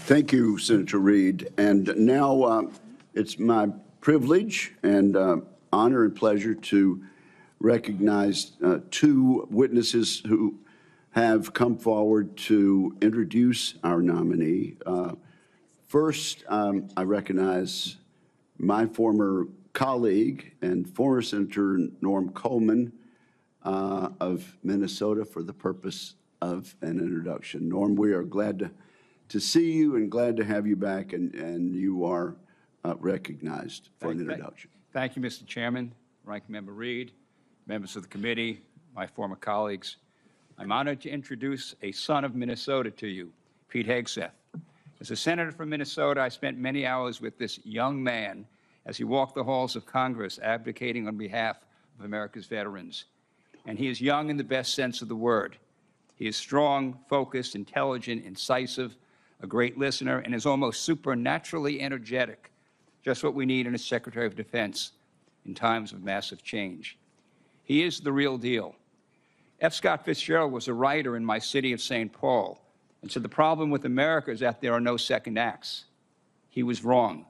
Thank you, Senator Reed. And now it's my privilege and honor and pleasure to recognize two witnesses who have come forward to introduce our nominee. First, I recognize my former colleague and former Senator Norm Coleman of Minnesota for the purpose of an introduction. Norm, we are glad to see you and glad to have you back, and you are recognized for an introduction. Thank you, Mr. Chairman, Ranking Member Reed, members of the committee, my former colleagues. I'm honored to introduce a son of Minnesota to you, Pete Hegseth. As a senator from Minnesota, I spent many hours with this young man as he walked the halls of Congress advocating on behalf of America's veterans. And he is young in the best sense of the word. He is strong, focused, intelligent, incisive, a great listener, and is almost supernaturally energetic, just what we need in a Secretary of Defense in times of massive change. He is the real deal. F. Scott Fitzgerald was a writer in my city of St. Paul, and said the problem with America is that there are no second acts. He was wrong.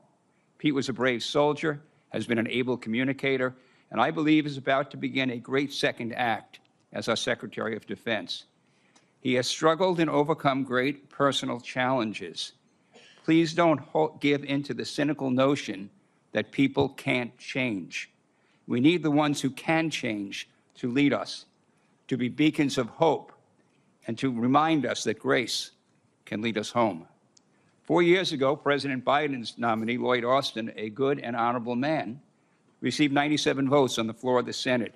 Pete was a brave soldier, has been an able communicator, and I believe is about to begin a great second act as our Secretary of Defense. He has struggled and overcome great personal challenges. Please don't give into the cynical notion that people can't change. We need the ones who can change to lead us, to be beacons of hope, and to remind us that grace can lead us home. 4 years ago, President Biden's nominee, Lloyd, a good and honorable man, received 97 votes on the floor of the Senate.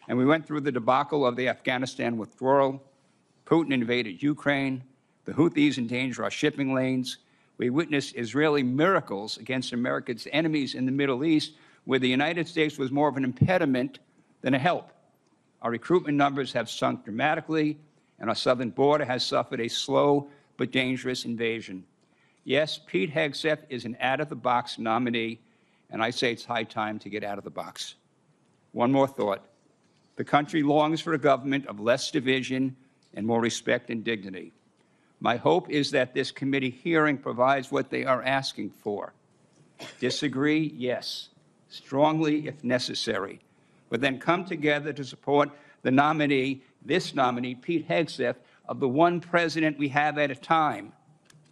And we went through the debacle of the Afghanistan withdrawal. Putin invaded Ukraine. The Houthis endanger our shipping lanes. We witnessed Israeli miracles against America's enemies in the Middle East, where the United States was more of an impediment than a help. Our recruitment numbers have sunk dramatically, and our southern border has suffered a slow but dangerous invasion. Yes, Pete Hegseth is an out-of-the-box nominee, and I say it's high time to get out of the box. One more thought. The country longs for a government of less division and more respect and dignity. My hope is that this committee hearing provides what they are asking for. Disagree? Yes. Strongly if necessary. But then come together to support the nominee, this nominee, Pete Hegseth, of the one president we have at a time,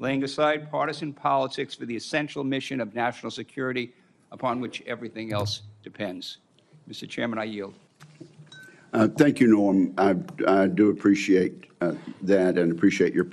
laying aside partisan politics for the essential mission of national security upon which everything else depends. Mr. Chairman, I yield. Thank you, Norm. I do appreciate that and appreciate your